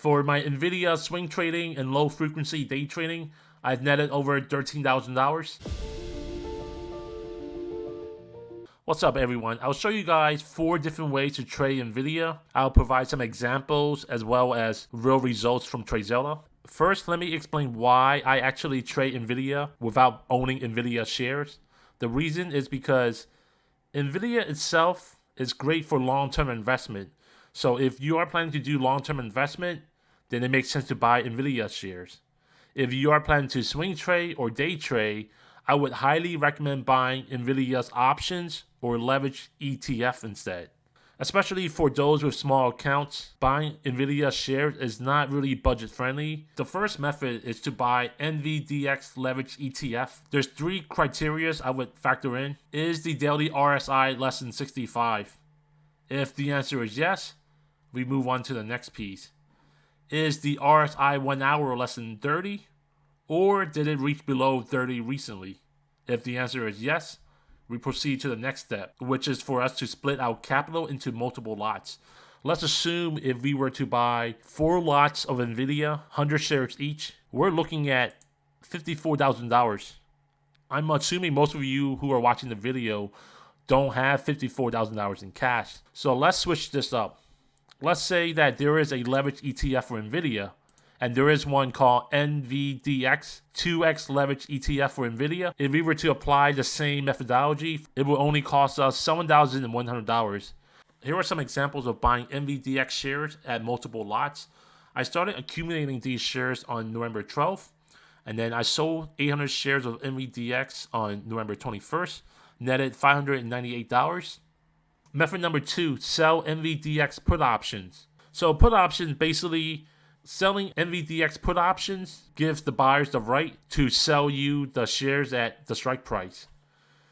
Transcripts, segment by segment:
For my Nvidia swing trading and low frequency day trading, I've netted over $13,000. What's up everyone? I'll show you guys 4 different ways to trade Nvidia. I'll provide some examples as well as real results from TradeZilla. First, let me explain why I actually trade Nvidia without owning Nvidia shares. The reason is because Nvidia itself is great for long-term investment. So if you are planning to do long-term investment, then it makes sense to buy Nvidia shares. If you are planning to swing trade or day trade, I would highly recommend buying Nvidia's options or leverage ETF instead. Especially for those with small accounts, buying Nvidia shares is not really budget friendly. The first method is to buy NVDX leverage ETF. There's 3 criteria I would factor in. Is the daily RSI less than 65? If the answer is yes, we move on to the next piece. Is the RSI 1 hour less than 30? Or did it reach below 30 recently? If the answer is yes, we proceed to the next step, which is for us to split our capital into multiple lots. Let's assume if we were to buy 4 lots of Nvidia, 100 shares each, we're looking at $54,000. I'm assuming most of you who are watching the video don't have $54,000 in cash. So let's switch this up. Let's say that there is a leverage ETF for Nvidia, and there is one called NVDX 2X leverage ETF for Nvidia. If we were to apply the same methodology, it will only cost us $7,100. Here are some examples of buying NVDX shares at multiple lots. I started accumulating these shares on November 12th, and then I sold 800 shares of NVDX on November 21st, netted $598. Method number 2, sell NVDX put options. So put options, basically selling NVDX put options gives the buyers the right to sell you the shares at the strike price.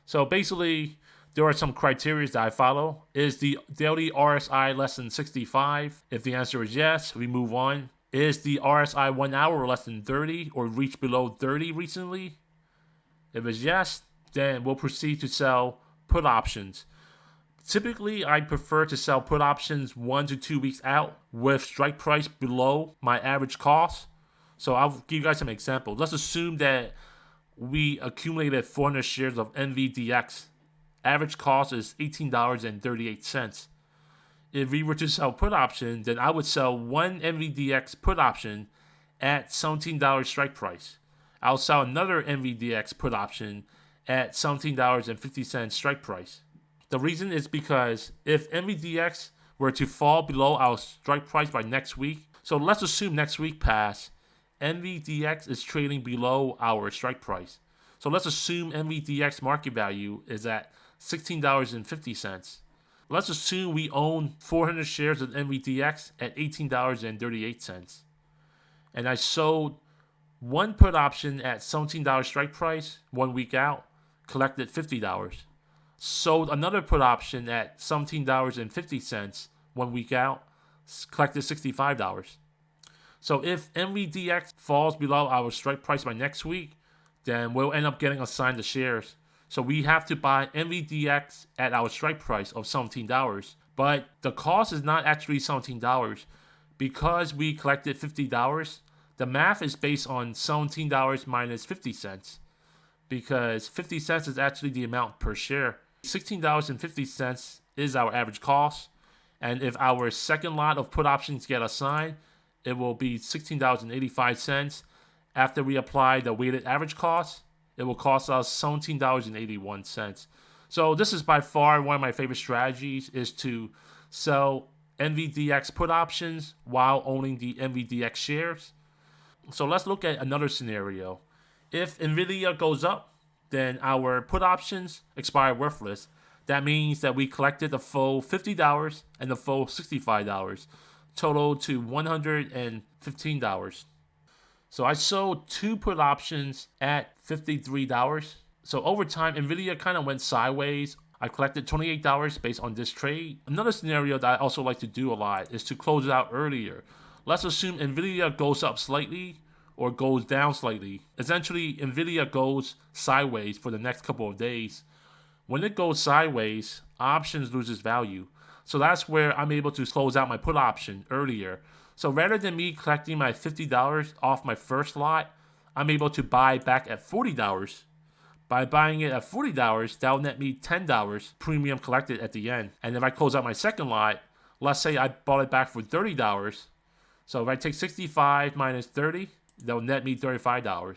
So basically, there are some criteria that I follow. Is the daily RSI less than 65? If the answer is yes, we move on. Is the RSI 1 hour less than 30 or reached below 30 recently? If it's yes, then we'll proceed to sell put options. Typically, I prefer to sell put options 1 to 2 weeks out with strike price below my average cost. So I'll give you guys some examples. Let's assume that we accumulated 400 shares of NVDX. Average cost is $18.38. If we were to sell put option, then I would sell one NVDX put option at $17 strike price. I'll sell another NVDX put option at $17.50 strike price. The reason is because if NVDX were to fall below our strike price by next week, so let's assume next week pass, NVDX is trading below our strike price. So let's assume NVDX market value is at $16.50. Let's assume we own 400 shares of NVDX at $18.38. And I sold one put option at $17 strike price 1 week out, collected $50. Sold another put option at $17.50 1 week out, collected $65. So if NVDX falls below our strike price by next week, then we'll end up getting assigned the shares. So we have to buy NVDX at our strike price of $17. But the cost is not actually $17. Because we collected $50, the math is based on $17 minus 50 cents. Because 50 cents is actually the amount per share. $16.50 is our average cost, and if our second lot of put options get assigned, it will be $16.85. After we apply the weighted average cost, it will cost us $17.81. So this is by far one of my favorite strategies, is to sell NVDX put options while owning the NVDX shares. So let's look at another scenario. If Nvidia goes up, then our put options expire worthless. That means that we collected the full $50 and the full $65, total to $115. So I sold 2 put options at $53. So over time, Nvidia kind of went sideways. I collected $28 based on this trade. Another scenario that I also like to do a lot is to close it out earlier. Let's assume Nvidia goes up slightly or goes down slightly. Essentially, Nvidia goes sideways for the next couple of days. When it goes sideways, options loses value. So that's where I'm able to close out my put option earlier. So rather than me collecting my $50 off my first lot, I'm able to buy back at $40. By buying it at $40, that'll net me $10 premium collected at the end. And if I close out my second lot, let's say I bought it back for $30. So if I take 65 minus 30, that'll net me $35.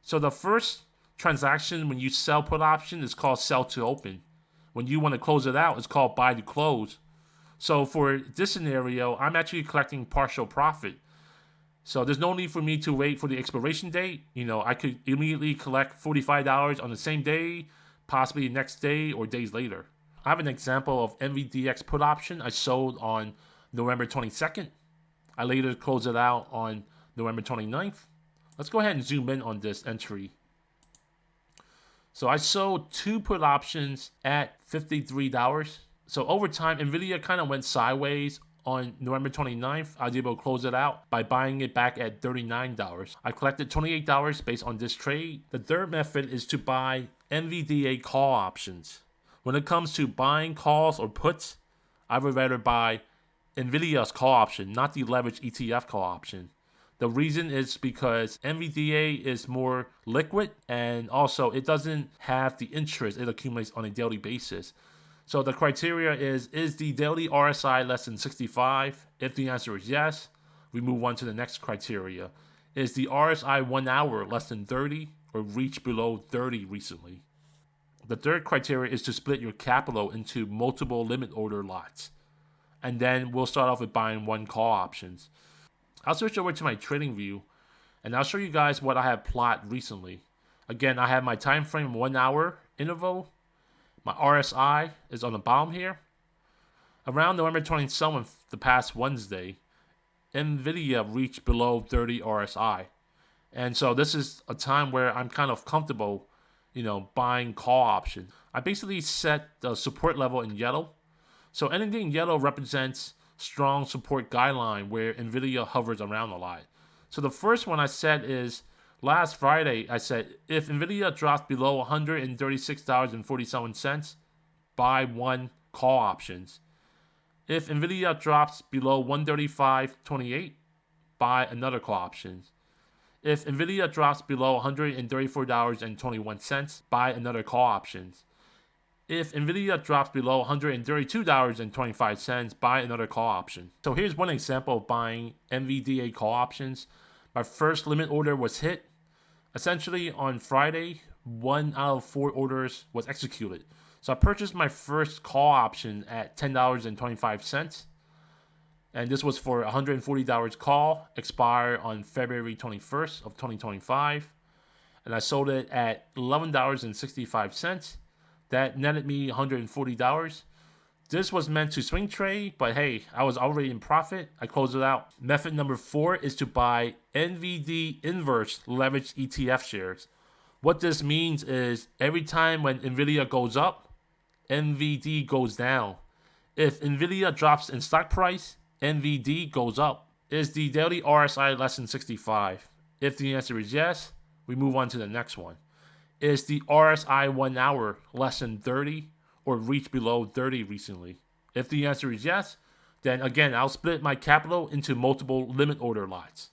So the first transaction when you sell put option is called sell to open. When you want to close it out, it's called buy to close. So for this scenario, I'm actually collecting partial profit. So there's no need for me to wait for the expiration date. I could immediately collect $45 on the same day, possibly the next day or days later. I have an example of NVDX put option I sold on November 22nd. I later closed it out on November 29th. Let's go ahead and zoom in on this entry. So I sold 2 put options at $53. So over time, Nvidia kind of went sideways. On November 29th, I was able to close it out by buying it back at $39. I collected $28 based on this trade. The third method is to buy NVDA call options. When it comes to buying calls or puts, I would rather buy Nvidia's call option, not the leverage ETF call option. The reason is because NVDA is more liquid, and also it doesn't have the interest it accumulates on a daily basis. So the criteria is the daily RSI less than 65? If the answer is yes, we move on to the next criteria. Is the RSI 1 hour less than 30 or reached below 30 recently? The third criteria is to split your capital into multiple limit order lots. And then we'll start off with buying 1 call options. I'll switch over to my trading view and I'll show you guys what I have plotted recently. Again, I have my time frame 1 hour interval. My RSI is on the bottom here. Around November 27th, the past Wednesday, Nvidia reached below 30 RSI. And so this is a time where I'm kind of comfortable, buying call options. I basically set the support level in yellow. So anything in yellow represents strong support guideline where Nvidia hovers around a lot. So the first one I set is last Friday, I said, if Nvidia drops below $136.47, buy 1 call options. If Nvidia drops below $135.28, buy another call option. If Nvidia drops below $134.21, buy another call option. If Nvidia drops below $132.25, buy another call option. So here's one example of buying NVDA call options. My first limit order was hit. Essentially, on Friday, 1 out of 4 orders was executed. So I purchased my first call option at $10.25. And this was for $140 call, expire on February 21st of 2025. And I sold it at $11.65. That netted me $140. This was meant to swing trade, but hey, I was already in profit. I closed it out. Method number 4 is to buy NVD inverse leverage ETF shares. What this means is every time when Nvidia goes up, NVD goes down. If Nvidia drops in stock price, NVD goes up. Is the daily RSI less than 65? If the answer is yes, we move on to the next one. Is the RSI 1 hour less than 30? Or reached below 30 recently? If the answer is yes, then again, I'll split my capital into multiple limit order lots.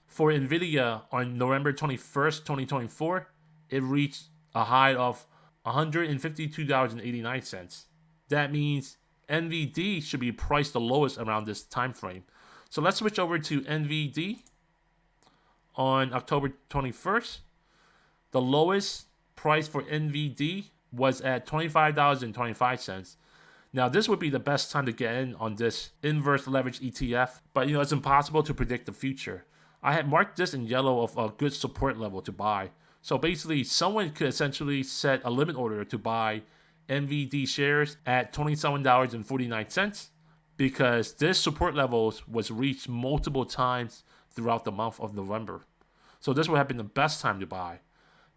For Nvidia on November 21st, 2024, it reached a high of $152.89. That means NVD should be priced the lowest around this time frame. So let's switch over to NVD on October 21st. The lowest price for NVD was at $25.25. Now, this would be the best time to get in on this inverse leverage ETF, but it's impossible to predict the future. I had marked this in yellow of a good support level to buy. So basically, someone could essentially set a limit order to buy NVD shares at $27.49 because this support level was reached multiple times throughout the month of November. So this would have been the best time to buy.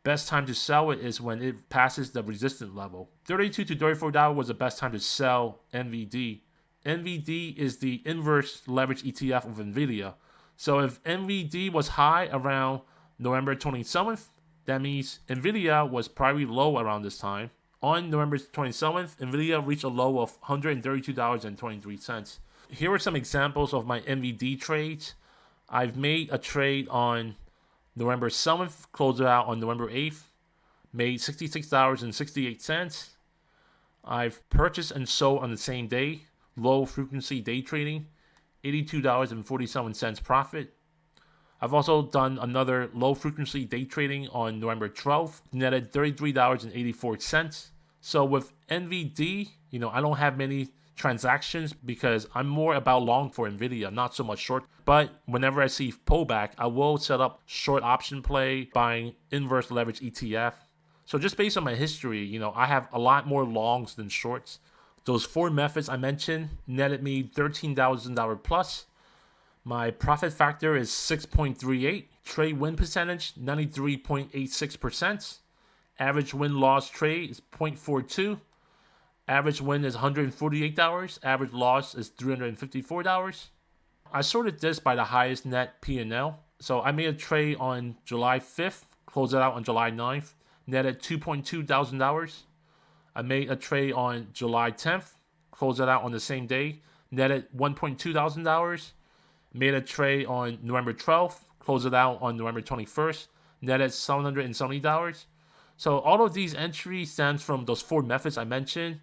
Best time to sell it is when it passes the resistance level. $32 to $34 was the best time to sell NVD. NVD is the inverse leverage ETF of Nvidia. So if NVD was high around November 27th, that means Nvidia was probably low around this time. On November 27th, Nvidia reached a low of $132.23. Here are some examples of my NVD trades. I've made a trade on November 7th, closed it out on November 8th, made $66.68. I've purchased and sold on the same day, low frequency day trading, $82.47 profit. I've also done another low frequency day trading on November 12th, netted $33.84. So with NVD, I don't have many transactions because I'm more about long for Nvidia, not so much short. But whenever I see pullback, I will set up short option play, buying inverse leverage ETF. So just based on my history, I have a lot more longs than shorts. Those 4 methods I mentioned netted me $13,000 plus. My profit factor is 6.38. Trade win percentage, 93.86%. Average win-loss trade is 0.42. Average win is $148. Average loss is $354. I sorted this by the highest net P&L. So I made a trade on July 5th, closed it out on July 9th, netted $2.2 thousand. I made a trade on July 10th, closed it out on the same day, netted $1.2 thousand. Made a trade on November 12th, closed it out on November 21st, netted $770. So all of these entries stems from those 4 methods I mentioned.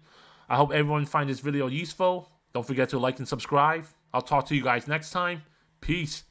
I hope everyone finds this video useful. Don't forget to like and subscribe. I'll talk to you guys next time. Peace.